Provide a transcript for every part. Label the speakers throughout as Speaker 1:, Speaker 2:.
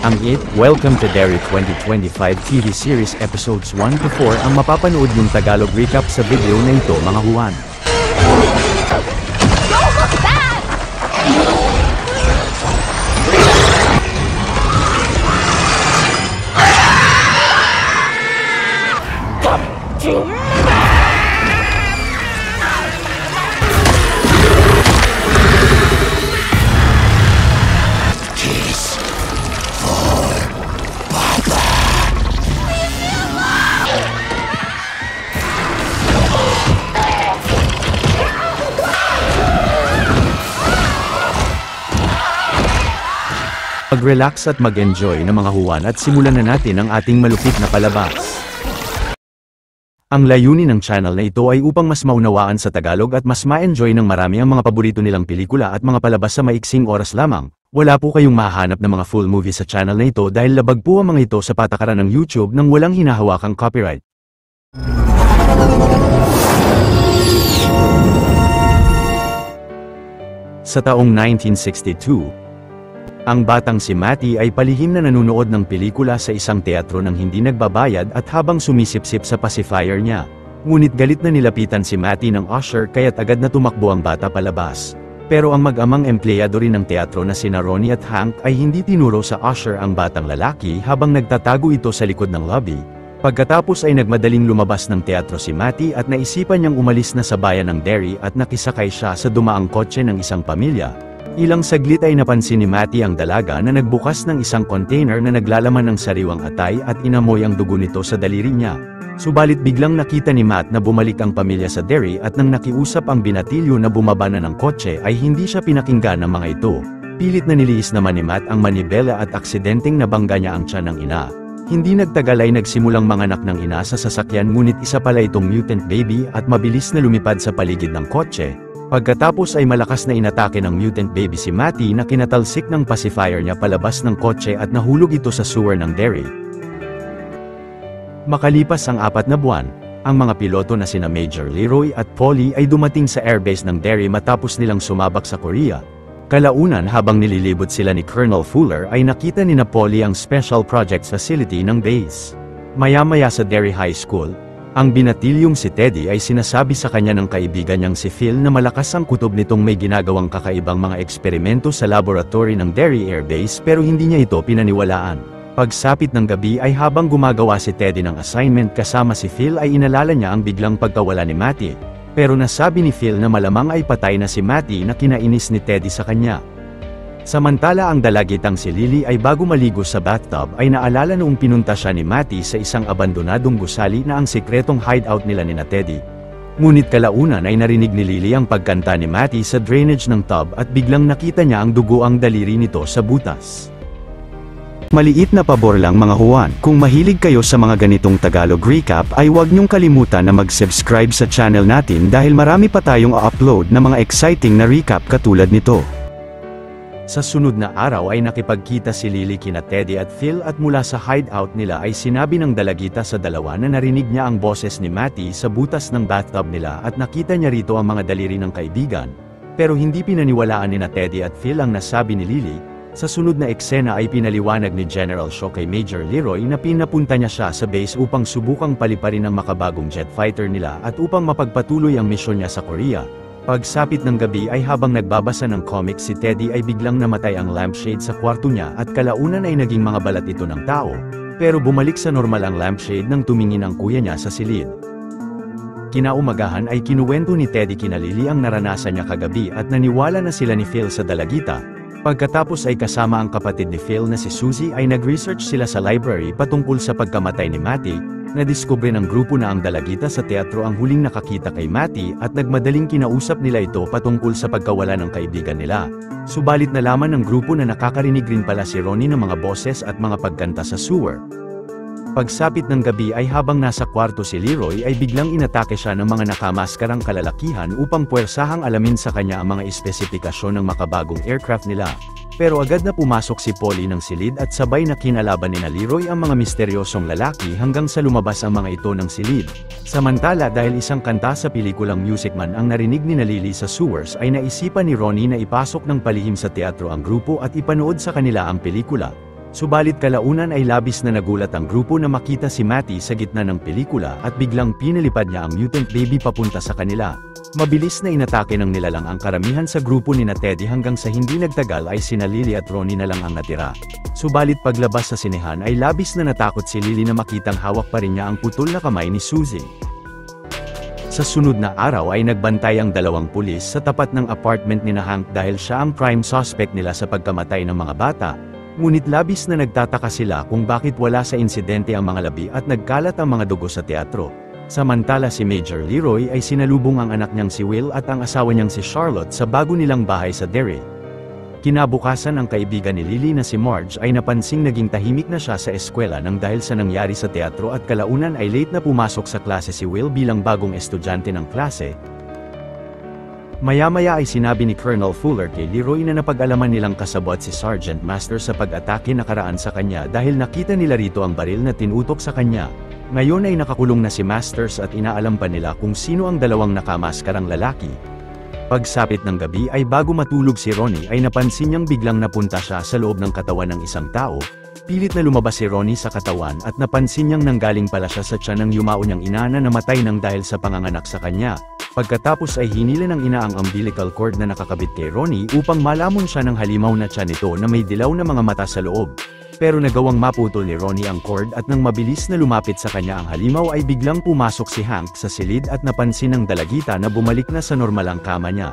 Speaker 1: Ang It, Welcome to Derry 2025 TV series episodes 1 to 4 ang mapapanood yung Tagalog recap sa video na ito mga Juan.
Speaker 2: Don't look back!
Speaker 1: Mag-relax at mag-enjoy na mga Juan at simulan na natin ang ating malupit na palabas. Ang layunin ng channel na ito ay upang mas maunawaan sa Tagalog at mas ma-enjoy ng marami ang mga paborito nilang pelikula at mga palabas sa maiksing oras lamang. Wala po kayong mahahanap ng mga full movie sa channel na ito dahil labag po ang mga ito sa patakaran ng YouTube nang walang hinahawakang copyright. Sa taong 1962, ang batang si Matty ay palihim na nanonood ng pelikula sa isang teatro nang hindi nagbabayad at habang sumisipsip sa pacifier niya. Ngunit galit na nilapitan si Matty ng usher kaya't agad na tumakbo ang bata palabas. Pero ang mag-amang empleyado rin ng teatro na sina Ronnie at Hank ay hindi tinuro sa usher ang batang lalaki habang nagtatago ito sa likod ng lobby. Pagkatapos ay nagmadaling lumabas ng teatro si Matty at naisipan niyang umalis na sa bayan ng Derry at nakisakay siya sa dumaang kotse ng isang pamilya. Ilang saglit ay napansin ni Matty ang dalaga na nagbukas ng isang container na naglalaman ng sariwang atay at inamoy ang dugo nito sa daliri niya. Subalit biglang nakita ni Matt na bumalik ang pamilya sa Derry at nang nakiusap ang binatilyo na bumaba na ng kotse ay hindi siya pinakinggan ng mga ito. Pilit na niliis naman ni Matt ang manibela at aksidenteng nabangga niya ang tiyan ng ina. Hindi nagtagal ay nagsimulang manganak ng ina sa sasakyan ngunit isa pala itong mutant baby at mabilis na lumipad sa paligid ng kotse. Pagkatapos ay malakas na inatake ng mutant baby si Matty na kinatalsik ng pacifier niya palabas ng kotse at nahulog ito sa sewer ng Derry. Makalipas ang 4 na buwan, ang mga piloto na sina Major Leroy at Polly ay dumating sa airbase ng Derry matapos nilang sumabak sa Korea. Kalaunan habang nililibot sila ni Colonel Fuller ay nakita ni Polly ang Special Projects Facility ng base. Maya-maya sa Derry High School, ang binatilyong si Teddy ay sinasabi sa kanya ng kaibigan niyang si Phil na malakas ang kutob nitong may ginagawang kakaibang mga eksperimento sa laboratory ng Derry Air Base pero hindi niya ito pinaniwalaan. Pagsapit ng gabi ay habang gumagawa si Teddy ng assignment kasama si Phil ay inalala niya ang biglang pagkawala ni Matty. Pero nasabi ni Phil na malamang ay patay na si Matty na kinainis ni Teddy sa kanya. Samantala ang dalagitang si Lily ay bago maligo sa bathtub ay naalala noong pinunta siya ni Matty sa isang abandonadong gusali na ang sikretong hideout nila ni Teddy. Ngunit kalaunan ay narinig ni Lily ang pagkanta ni Matty sa drainage ng tub at biglang nakita niya ang dugo ang daliri nito sa butas. Maliit na pabor lang mga Juan, kung mahilig kayo sa mga ganitong Tagalog recap ay huwag niyong kalimutan na mag-subscribe sa channel natin dahil marami pa tayong upload na mga exciting na recap katulad nito. Sa sunod na araw ay nakipagkita si Lily kina Teddy at Phil at mula sa hideout nila ay sinabi ng dalagita sa dalawa na narinig niya ang boses ni Matty sa butas ng bathtub nila at nakita niya rito ang mga daliri ng kaibigan. Pero hindi pinaniwalaan ni Teddy at Phil ang nasabi ni Lily. Sa sunod na eksena ay pinaliwanag ni General Shaw kay Major Leroy na pinapunta niya siya sa base upang subukang paliparin ang makabagong jet fighter nila at upang mapagpatuloy ang misyon niya sa Korea. Pagsapit ng gabi ay habang nagbabasa ng comics si Teddy ay biglang namatay ang lampshade sa kwarto niya at kalaunan ay naging mga balat ito ng tao. Pero bumalik sa normal ang lampshade nang tumingin ang kuya niya sa silid. Kinaumagahan ay kinuwento ni Teddy kina Lily ang naranasan niya kagabi at naniwala na sila ni Phil sa dalagita. Pagkatapos ay kasama ang kapatid ni Phil na si Susie ay nag-research sila sa library patungkol sa pagkamatay ni Matty. Nadiskubre ng grupo na ang dalagita sa teatro ang huling nakakita kay Matty at nagmadaling kinausap nila ito patungkol sa pagkawala ng kaibigan nila. Subalit nalaman ng grupo na nakakarinig rin pala si Ronnie ng mga boses at mga pagkanta sa sewer. Pagsapit ng gabi ay habang nasa kwarto si Leroy ay biglang inatake siya ng mga nakamaskarang kalalakihan upang puwersahang alamin sa kanya ang mga espesipikasyon ng makabagong aircraft nila. Pero agad na pumasok si Polly ng silid at sabay na kinalaban ni Leroy ang mga misteryosong lalaki hanggang sa lumabas ang mga ito ng silid. Samantala dahil isang kanta sa pelikulang Music Man ang narinig ni Lily sa sewers ay naisipan ni Ronnie na ipasok ng palihim sa teatro ang grupo at ipanood sa kanila ang pelikula. Subalit kalaunan ay labis na nagulat ang grupo na makita si Matty sa gitna ng pelikula at biglang pinalipad niya ang mutant baby papunta sa kanila. Mabilis na inatake ng nilalang ang karamihan sa grupo ni Teddy hanggang sa hindi nagtagal ay sina Lily at Ronnie na lang ang natira. Subalit paglabas sa sinehan ay labis na natakot si Lily na makitang hawak pa rin niya ang putol na kamay ni Susie. Sa sunod na araw ay nagbantay ang dalawang pulis sa tapat ng apartment ni Hank dahil siya ang prime suspect nila sa pagkamatay ng mga bata. Ngunit labis na nagtataka sila kung bakit wala sa insidente ang mga labi at nagkalat ang mga dugo sa teatro. Samantala si Major Leroy ay sinalubong ang anak niyang si Will at ang asawa niyang si Charlotte sa bago nilang bahay sa Derry. Kinabukasan ang kaibigan ni Lily na si Marge ay napansing naging tahimik na siya sa eskwela nang dahil sa nangyari sa teatro at kalaunan ay late na pumasok sa klase si Will bilang bagong estudyante ng klase. Maya-maya ay sinabi ni Colonel Fuller kay Leroy na napag-alaman nilang kasabot si Sergeant Master sa pag-atake nakaraan sa kanya dahil nakita nila rito ang baril na tinutok sa kanya. Ngayon ay nakakulong na si Masters at inaalam pa nila kung sino ang dalawang nakamaskarang lalaki. Pagsapit ng gabi ay bago matulog si Ronnie ay napansin niyang biglang napunta siya sa loob ng katawan ng isang tao. Pilit na lumabas si Ronnie sa katawan at napansin niyang nanggaling pala siya sa tiyan ng yumao niyang ina na namatay nang dahil sa panganganak sa kanya. Pagkatapos ay hinila ng ina ang umbilical cord na nakakabit kay Ronnie upang malamon siya ng halimaw na tiyan nito na may dilaw na mga mata sa loob. Pero nagawang maputol ni Ronnie ang cord at nang mabilis na lumapit sa kanya ang halimaw ay biglang pumasok si Hank sa silid at napansin ng dalagita na bumalik na sa normal ang kama niya.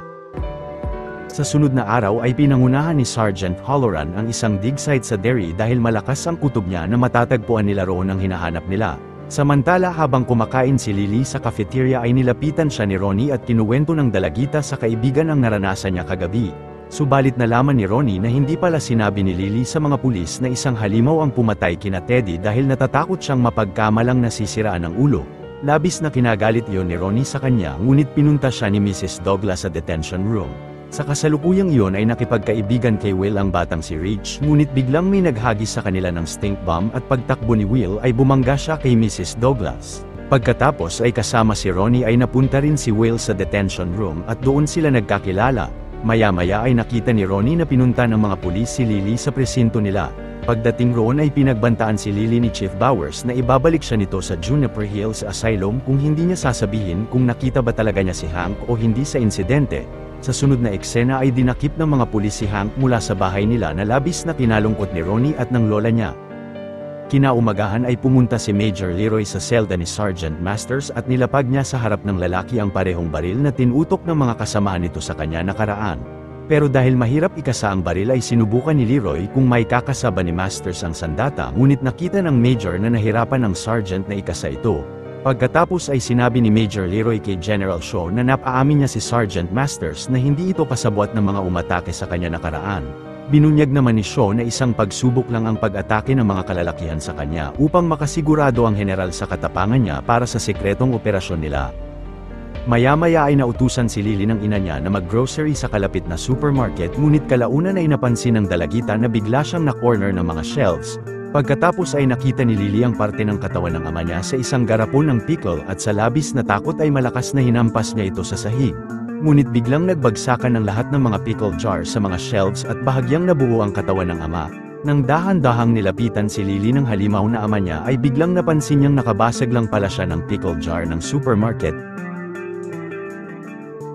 Speaker 1: Sa sunod na araw ay pinangunahan ni Sergeant Halloran ang isang dig site sa Derry dahil malakas ang kutob niya na matatagpuan nila roon ang hinahanap nila. Samantala habang kumakain si Lily sa cafeteria ay nilapitan siya ni Ronnie at kinuwento ng dalagita sa kaibigan ang naranasan niya kagabi. Subalit nalaman ni Ronnie na hindi pala sinabi ni Lily sa mga pulis na isang halimaw ang pumatay kina Teddy dahil natatakot siyang mapagkamalang nasisiraan ang ulo. Labis na kinagalit iyon ni Ronnie sa kanya ngunit pinunta siya ni Mrs. Douglas sa detention room. Sa kasalukuyang iyon ay nakipagkaibigan kay Will ang batang si Rich ngunit biglang may naghagis sa kanila ng stink bomb at pagtakbo ni Will ay bumangga siya kay Mrs. Douglas. Pagkatapos ay kasama si Ronnie ay napunta rin si Will sa detention room at doon sila nagkakilala. Maya-maya ay nakita ni Ronnie na pinunta ng mga pulis si Lily sa presinto nila. Pagdating roon ay pinagbantaan si Lily ni Chief Bowers na ibabalik siya nito sa Juniper Hills Asylum kung hindi niya sasabihin kung nakita ba talaga niya si Hank o hindi sa insidente. Sa sunod na eksena ay dinakip ng mga pulis si Hank mula sa bahay nila na labis na kinalungkot ni Ronnie at ng lola niya. Kinaumagahan ay pumunta si Major Leroy sa selda ni Sergeant Masters at nilapag niya sa harap ng lalaki ang parehong baril na tinutok ng mga kasamahan nito sa kanya nakaraan. Pero dahil mahirap ikasa ang baril ay sinubukan ni Leroy kung may kakasaba ni Masters ang sandata ngunit nakita ng Major na nahirapan ang Sergeant na ikasa ito. Pagkatapos ay sinabi ni Major Leroy kay General Shaw na napaamin niya si Sergeant Masters na hindi ito kasabwat ng mga umatake sa kanya nakaraan. Binunyag naman ni Shaw na isang pagsubok lang ang pag-atake ng mga kalalakihan sa kanya upang makasigurado ang general sa katapangan niya para sa sekretong operasyon nila. Maya-maya ay nautusan si Lily ng ina niya na mag-grocery sa kalapit na supermarket ngunit kalaunan ay napansin ng dalagita na bigla siyang na-corner ng mga shelves. Pagkatapos ay nakita ni Lily ang parte ng katawan ng ama niya sa isang garapon ng pickle at sa labis na takot ay malakas na hinampas niya ito sa sahig. Ngunit biglang nagbagsakan ang lahat ng mga pickle jar sa mga shelves at bahagyang nabuo ang katawan ng ama. Nang dahan-dahang nilapitan si Lily ng halimaw na ama niya ay biglang napansin niyang nakabasag lang pala siya ng pickle jar ng supermarket.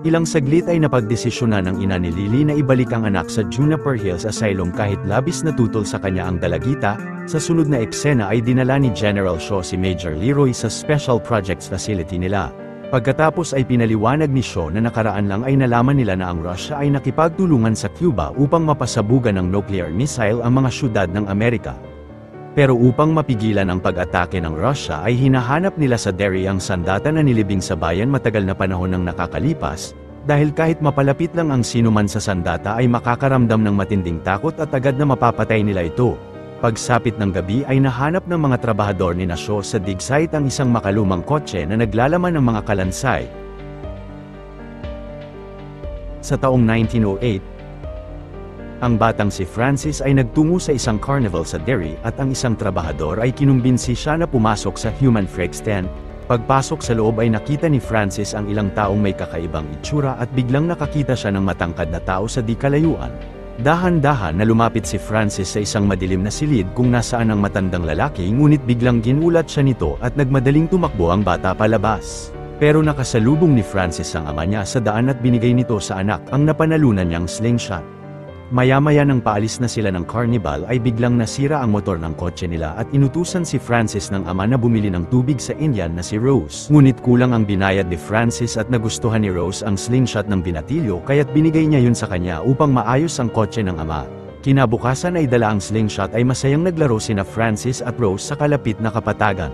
Speaker 1: Ilang saglit ay napagdesisyonan ng ina ni Lily na ibalik ang anak sa Juniper Hills Asylum kahit labis na tutol sa kanya ang dalagita. Sa sunod na eksena ay dinala ni General Shaw si Major Leroy sa Special Projects Facility nila. Pagkatapos ay pinaliwanag ni Shaw na nakaraan lang ay nalaman nila na ang Russia ay nakipagtulungan sa Cuba upang mapasabugan ng nuclear missile ang mga syudad ng Amerika. Pero upang mapigilan ang pag-atake ng Russia ay hinahanap nila sa Derry ang sandata na nilibing sa bayan matagal na panahon ng nakakalipas, dahil kahit mapalapit lang ang sinuman sa sandata ay makakaramdam ng matinding takot at agad na mapapatay nila ito. Pagsapit ng gabi ay nahanap ng mga trabahador ni Shaw sa dig site ang isang makalumang kotse na naglalaman ng mga kalansay. Sa taong 1908, ang batang si Francis ay nagtungo sa isang carnival sa Derry at ang isang trabahador ay kinumbinsi siya na pumasok sa Human Freaks tent. Pagpasok sa loob ay nakita ni Francis ang ilang taong may kakaibang itsura at biglang nakakita siya ng matangkad na tao sa di kalayuan. Dahan-dahan na lumapit si Francis sa isang madilim na silid kung nasaan ang matandang lalaki, ngunit biglang ginulat siya nito at nagmadaling tumakbo ang bata palabas. Pero nakasalubong ni Francis ang ama niya sa daan at binigay nito sa anak ang napanalunan niyang slingshot. Maya-maya nang paalis na sila ng carnival ay biglang nasira ang motor ng kotse nila at inutusan si Francis ng ama na bumili ng tubig sa Indian na si Rose. Ngunit kulang ang binayad ni Francis at nagustuhan ni Rose ang slingshot ng binatilyo kaya't binigay niya yun sa kanya upang maayos ang kotse ng ama. Kinabukasan ay dala ang slingshot ay masayang naglaro sina Francis at Rose sa kalapit na kapatagan.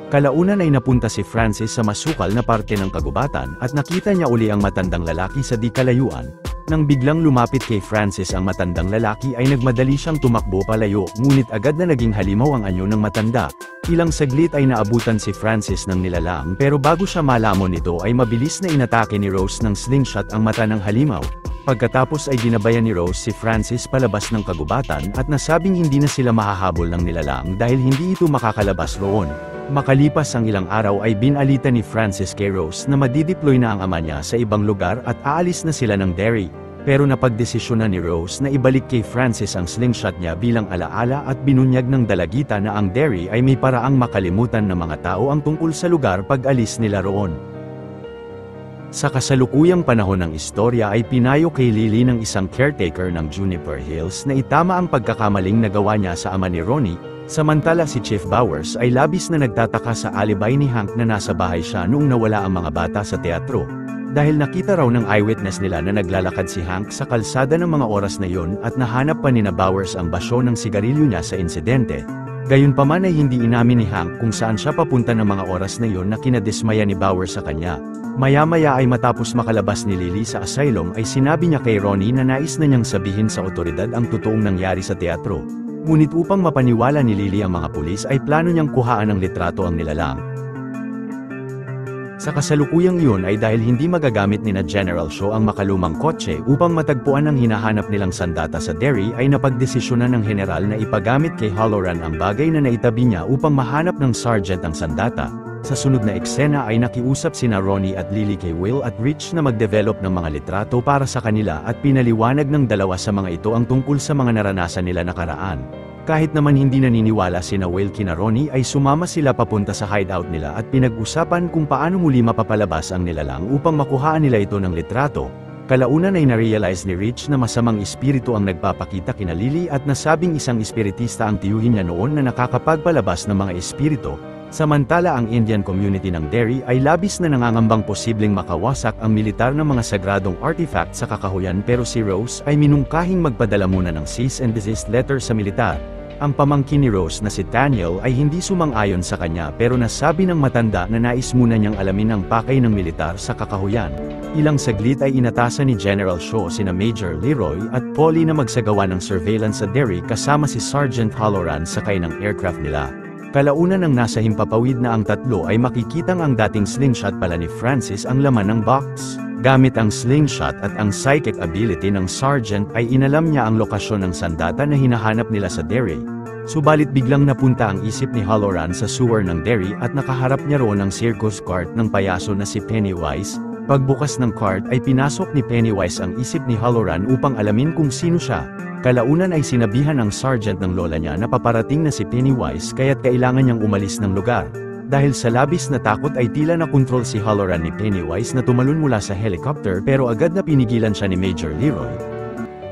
Speaker 1: Kalaunan ay napunta si Francis sa masukal na parte ng kagubatan at nakita niya uli ang matandang lalaki sa di kalayuan. Nang biglang lumapit kay Francis ang matandang lalaki ay nagmadali siyang tumakbo palayo, ngunit agad na naging halimaw ang anyo ng matanda. Ilang saglit ay naabutan si Francis ng nilalang pero bago siya malamon nito ay mabilis na inatake ni Rose ng slingshot ang mata ng halimaw. Pagkatapos ay ginabayan ni Rose si Francis palabas ng kagubatan at nasabing hindi na sila mahahabol ng nilalang dahil hindi ito makakalabas roon. Makalipas ang ilang araw ay binalita ni Francis kay Rose na madideploy na ang ama niya sa ibang lugar at aalis na sila ng Derry. Pero napagdesisyonan ni Rose na ibalik kay Francis ang slingshot niya bilang alaala at binunyag ng dalagita na ang Derry ay may paraang makalimutan ng mga tao ang tungkol sa lugar pag alis nila roon. Sa kasalukuyang panahon ng istorya ay pinayo kay Lily ng isang caretaker ng Juniper Hills na itama ang pagkakamaling nagawa niya sa ama ni Ronnie, samantala si Chief Bowers ay labis na nagtataka sa alibay ni Hank na nasa bahay siya noong nawala ang mga bata sa teatro. Dahil nakita raw ng eyewitness nila na naglalakad si Hank sa kalsada ng mga oras na yon at nahanap pa ni na Bowers ang basyo ng sigarilyo niya sa insidente. Gayunpaman ay hindi inamin ni Hank kung saan siya papunta ng mga oras na yon na kinadismaya ni Bowers sa kanya. Maya-maya ay matapos makalabas ni Lily sa asylum ay sinabi niya kay Ronnie na nais na niyang sabihin sa otoridad ang totoong nangyari sa teatro. Ngunit upang mapaniwala ni Lily ang mga pulis ay plano niyang kuhaan ng litrato ang nilalang. Sa kasalukuyang iyon ay dahil hindi magagamit ni na General Shaw ang makalumang kotse upang matagpuan ang hinahanap nilang sandata sa Derry ay napagdesisyonan ng general na ipagamit kay Halloran ang bagay na naitabi niya upang mahanap ng sergeant ang sandata. Sa sunod na eksena ay nakiusap sina Ronnie at Lily kay Will at Rich na mag-develop ng mga litrato para sa kanila at pinaliwanag ng dalawa sa mga ito ang tungkol sa mga naranasan nila nakaraan. Kahit naman hindi naniniwala sina Will kina Ronnie ay sumama sila papunta sa hideout nila at pinag-usapan kung paano muli mapapalabas ang nilalang upang makuhaan nila ito ng litrato. Kalaunan ay narealize ni Rich na masamang espiritu ang nagpapakita kina Lily at nasabing isang espiritista ang tiyuhin niya noon na nakakapagpalabas ng mga espiritu. Samantala ang Indian community ng Derry ay labis na nangangambang posibleng makawasak ang militar ng mga sagradong artifact sa kakahuyan pero si Rose ay minungkahing magpadala muna ng cease and desist letter sa militar. Ang pamangkin ni Rose na si Daniel ay hindi sumang-ayon sa kanya pero nasabi ng matanda na nais muna niyang alamin ang pakay ng militar sa kakahuyan. Ilang saglit ay inatasan ni General Shaw sina Major Leroy at Polly na magsagawa ng surveillance sa Derry kasama si Sergeant Halloran sakay ng aircraft nila. Kalaunan ng nasa himpapawid na ang tatlo ay makikitang ang dating slingshot pala ni Francis ang laman ng box. Gamit ang slingshot at ang psychic ability ng sergeant ay inalam niya ang lokasyon ng sandata na hinahanap nila sa Derry. Subalit biglang napunta ang isip ni Halloran sa sewer ng Derry at nakaharap niya roon ang circus cart ng payaso na si Pennywise. Pagbukas ng cart ay pinasok ni Pennywise ang isip ni Halloran upang alamin kung sino siya. Kalaunan ay sinabihan ng sergeant ng lola niya na paparating na si Pennywise kaya't kailangan niyang umalis ng lugar. Dahil sa labis na takot ay tila nakontrol si Halloran ni Pennywise na tumalon mula sa helicopter pero agad na pinigilan siya ni Major Leroy.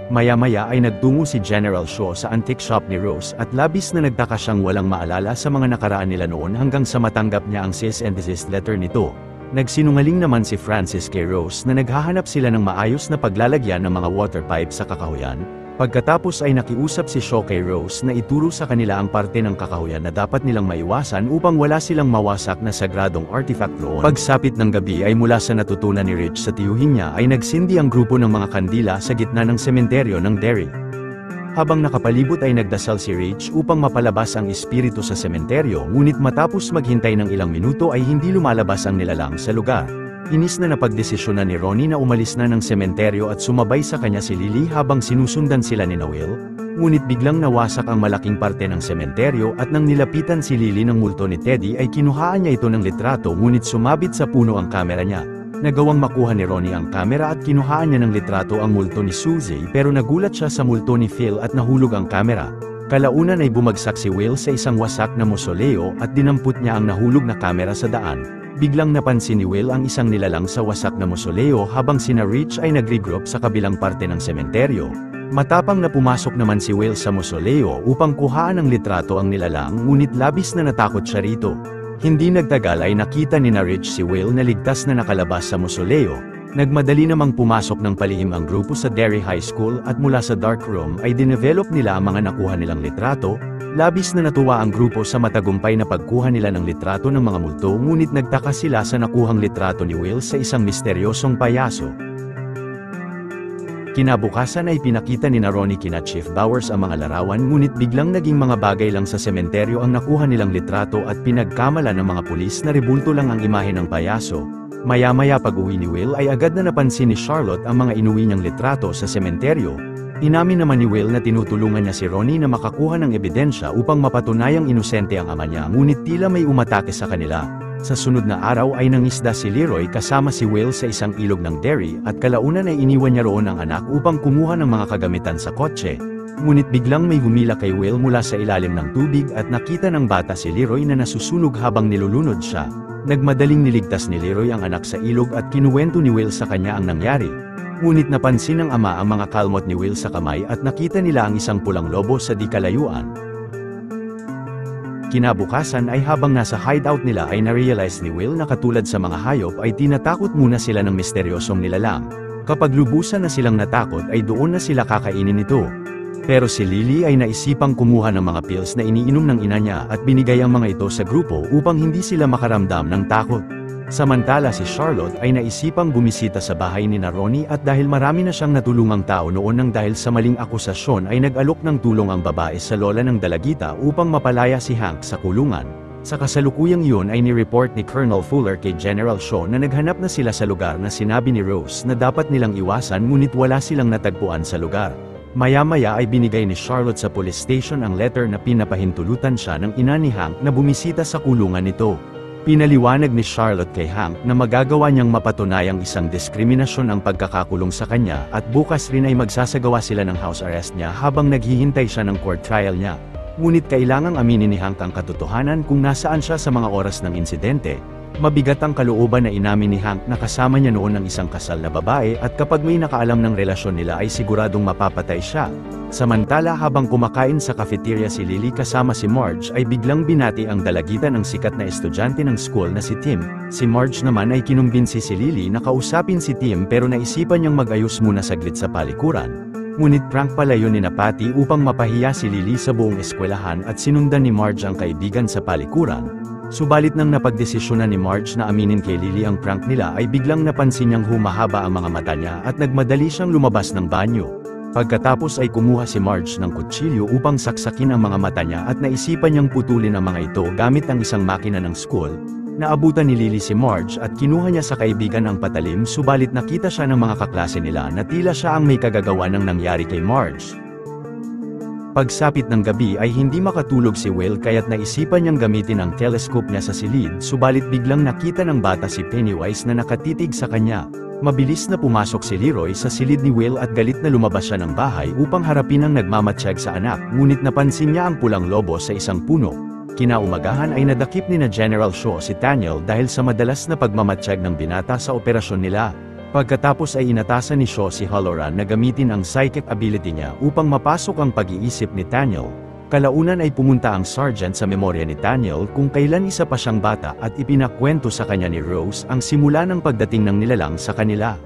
Speaker 1: Maya-maya ay nagtungo si General Shaw sa antique shop ni Rose at labis na nagtaka siyang walang maalala sa mga nakaraan nila noon hanggang sa matanggap niya ang cease and desist letter nito. Nagsinungaling naman si Francis kay Rose na naghahanap sila ng maayos na paglalagyan ng mga water pipe sa kakahuyan. Pagkatapos ay nakiusap si Shaw kay Rose na ituro sa kanila ang parte ng kakahuyan na dapat nilang maiwasan upang wala silang mawasak na sagradong artifact roon. Pagsapit ng gabi ay mula sa natutunan ni Rich sa tiyuhin niya ay nagsindi ang grupo ng mga kandila sa gitna ng sementeryo ng Derry. Habang nakapalibot ay nagdasal si Rich upang mapalabas ang espiritu sa sementeryo ngunit matapos maghintay ng ilang minuto ay hindi lumalabas ang nilalang sa lugar. Inis na napagdesisyonan ni Ronnie na umalis na ng sementeryo at sumabay sa kanya si Lily habang sinusundan sila ni Will. Ngunit biglang nawasak ang malaking parte ng sementeryo at nang nilapitan si Lily ng multo ni Teddy ay kinuhaan niya ito ng litrato ngunit sumabit sa puno ang kamera niya. Nagawang makuha ni Ronnie ang kamera at kinuhaan niya ng litrato ang multo ni Suzy pero nagulat siya sa multo ni Phil at nahulog ang kamera. Kalaunan ay bumagsak si Will sa isang wasak na mosoleo at dinampot niya ang nahulog na kamera sa daan. Biglang napansin ni Will ang isang nilalang sa wasak na mosoleo habang sina Rich ay nag-regroup sa kabilang parte ng sementeryo. Matapang na pumasok naman si Will sa mosoleo upang kuhaan ng litrato ang nilalang ngunit labis na natakot siya rito. Hindi nagtagal ay nakita ni na Rich si Will na ligtas na nakalabas sa mosoleo. Nagmadali namang pumasok ng palihim ang grupo sa Derry High School at mula sa dark room ay dinevelop nila ang mga nakuha nilang litrato. Labis na natuwa ang grupo sa matagumpay na pagkuha nila ng litrato ng mga multo ngunit nagtaka sila sa nakuhang litrato ni Will sa isang misteryosong payaso. Kinabukasan ay pinakita ni na Ronnie kina Chief Bowers ang mga larawan ngunit biglang naging mga bagay lang sa sementeryo ang nakuha nilang litrato at pinagkamala ng mga pulis na rebulto lang ang imahe ng payaso. Maya-maya pag-uwi ni Will ay agad na napansin ni Charlotte ang mga inuwi niyang litrato sa sementeryo. Inamin naman ni Will na tinutulungan niya si Ronnie na makakuha ng ebidensya upang mapatunayang inosente ang ama niya ngunit tila may umatake sa kanila. Sa sunod na araw ay nangisda si Leroy kasama si Will sa isang ilog ng Derry at kalaunan ay iniwan niya roon ang anak upang kumuha ng mga kagamitan sa kotse. Ngunit biglang may humila kay Will mula sa ilalim ng tubig at nakita ng bata si Leroy na nasusunog habang nilulunod siya. Nagmadaling niligtas ni Leroy ang anak sa ilog at kinuwento ni Will sa kanya ang nangyari. Ngunit napansin ng ama ang mga kalmot ni Will sa kamay at nakita nila ang isang pulang lobo sa di kalayuan. Kinabukasan ay habang nasa hideout nila ay narealize ni Will na katulad sa mga hayop ay tinatakot muna sila ng misteryosong nilalang. Kapag lubusan na silang natakot ay doon na sila kakainin ito. Pero si Lily ay naisipang kumuha ng mga pills na iniinom ng ina niya at binigay ang mga ito sa grupo upang hindi sila makaramdam ng takot. Samantala si Charlotte ay naisipang bumisita sa bahay ni na Ronnie at dahil marami na siyang natulungang tao noon nang dahil sa maling akusasyon ay nag-alok ng tulong ang babae sa lola ng dalagita upang mapalaya si Hank sa kulungan. Sa kasalukuyang iyon ay ni-report ni Colonel Fuller kay General Shaw na naghanap na sila sa lugar na sinabi ni Rose na dapat nilang iwasan ngunit wala silang natagpuan sa lugar. Maya-maya ay binigay ni Charlotte sa police station ang letter na pinapahintulutan siya ng ina ni Hank na bumisita sa kulungan nito. Pinaliwanag ni Charlotte kay Hank na magagawa niyang mapatunayang isang diskriminasyon ang pagkakakulong sa kanya at bukas rin ay magsasagawa sila ng house arrest niya habang naghihintay siya ng court trial niya. Ngunit kailangang aminin ni Hank ang katotohanan kung nasaan siya sa mga oras ng insidente. Mabigat ang kalooban na inamin ni Hank na kasama niya noon ang isang kasal na babae at kapag may nakaalam ng relasyon nila ay siguradong mapapatay siya. Samantala habang kumakain sa cafeteria si Lily kasama si Marge ay biglang binati ang dalagitan ng sikat na estudyante ng school na si Tim. Si Marge naman ay kinumbinsi si Lily na kausapin si Tim pero naisipan niyang mag-ayos muna saglit sa palikuran. Ngunit prank pala yun ni Patty upang mapahiya si Lily sa buong eskwelahan at sinundan ni Marge ang kaibigan sa palikuran. Subalit nang napagdesisyonan ni Marge na aminin kay Lily ang prank nila ay biglang napansin niyang humahaba ang mga mata niya at nagmadali siyang lumabas ng banyo. Pagkatapos ay kumuha si Marge ng kutsilyo upang saksakin ang mga mata niya at naisipan niyang putulin ang mga ito gamit ang isang makina ng school. Naabutan ni Lily si Marge at kinuha niya sa kaibigan ang patalim subalit nakita siya ng mga kaklase nila na tila siya ang may kagagawa ng nangyari kay Marge. Pagsapit ng gabi ay hindi makatulog si Will kaya't naisipan niyang gamitin ang telescope niya sa silid subalit biglang nakita ng bata si Pennywise na nakatitig sa kanya. Mabilis na pumasok si Leroy sa silid ni Will at galit na lumabas siya ng bahay upang harapin ang nagmamatsyag sa anak ngunit napansin niya ang pulang lobo sa isang puno. Kinaumagahan ay nadakip ni na General Shaw si Daniel dahil sa madalas na pagmamatsyag ng binata sa operasyon nila. Pagkatapos ay inatasan ni Shaw si Halloran na gamitin ang psychic ability niya upang mapasok ang pag-iisip ni Daniel. Kalaunan ay pumunta ang sergeant sa memorya ni Daniel kung kailan isa pa siyang bata at ipinakwento sa kanya ni Rose ang simula ng pagdating ng nilalang sa kanila.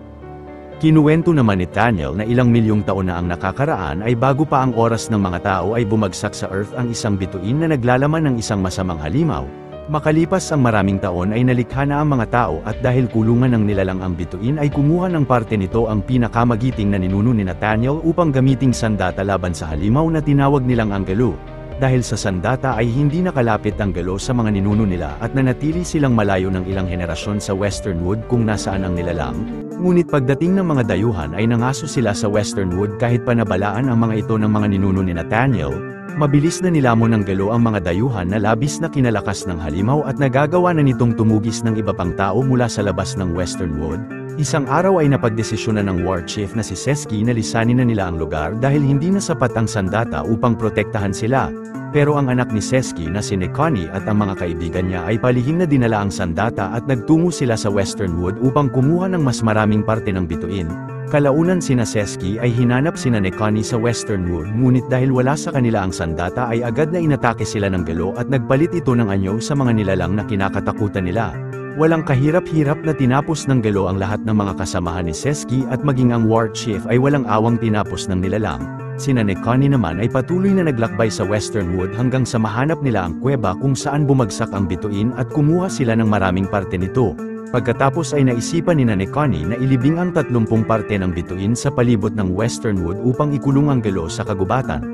Speaker 1: Kinuwento naman ni Daniel na ilang milyong taon na ang nakakaraan ay bago pa ang oras ng mga tao ay bumagsak sa Earth ang isang bituin na naglalaman ng isang masamang halimaw. Makalipas ang maraming taon ay nalikha na ang mga tao at dahil kulungan ng nilalang ang bituin ay kumuha ng parte nito ang pinakamagiting na ninuno ni Nathaniel upang gamiting sandata laban sa halimaw na tinawag nilang Anggelo. Dahil sa sandata ay hindi nakalapit ang Anggelo sa mga ninuno nila at nanatili silang malayo ng ilang henerasyon sa Westernwood kung nasaan ang nilalang. Ngunit pagdating ng mga dayuhan ay nangaso sila sa Westernwood kahit panabalaan ang mga ito ng mga ninuno ni Nathaniel. Mabilis na nilamon ng Galo ang mga dayuhan na labis na kinalakas ng halimaw at nagagawa na nitong tumugis ng iba pang tao mula sa labas ng Western Wood. Isang araw ay napagdesisyonan ng war chief na si Sesky na lisanin na nila ang lugar dahil hindi na sapat ang sandata upang protektahan sila. Pero ang anak ni Sesky na si Nekani at ang mga kaibigan niya ay palihim na dinala ang sandata at nagtungo sila sa Western Wood upang kumuha ng mas maraming parte ng bituin. Kalaunan sina Sesky ay hinanap sina Nekani sa Western Wood ngunit dahil wala sa kanila ang sandata ay agad na inatake sila ng Galo at nagpalit ito ng anyo sa mga nilalang na kinakatakutan nila. Walang kahirap-hirap na tinapos ng Galo ang lahat ng mga kasamahan ni Sesky at maging ang war chief ay walang awang tinapos ng nilalang. Sina Nekani naman ay patuloy na naglakbay sa Western Wood hanggang sa mahanap nila ang kuweba kung saan bumagsak ang bituin at kumuha sila ng maraming parte nito. Pagkatapos ay naisipan ni Nekani na ilibing ang 30 parte ng bituin sa palibot ng Western Wood upang ikulong ang Galo sa kagubatan.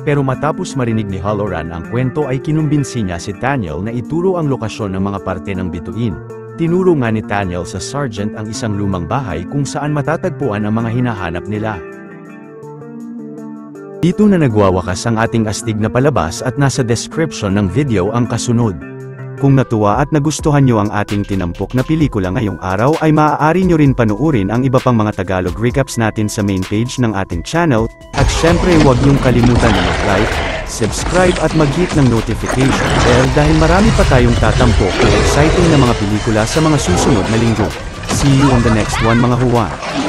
Speaker 1: Pero matapos marinig ni Halloran ang kwento ay kinumbinsi niya si Taniel na ituro ang lokasyon ng mga parte ng bituin. Tinuro nga ni Taniel sa sergeant ang isang lumang bahay kung saan matatagpuan ang mga hinahanap nila. Dito na nagwawakas ang ating astig na palabas at nasa description ng video ang kasunod. Kung natuwa at nagustuhan nyo ang ating tinampok na pelikula ngayong araw ay maaari nyo rin panuorin ang iba pang mga Tagalog recaps natin sa main page ng ating channel, at syempre huwag nyong kalimutan na mag-like, subscribe at mag-hit ng notification bell dahil marami pa tayong tatampok o exciting na mga pelikula sa mga susunod na linggo. See you on the next one mga Huwan!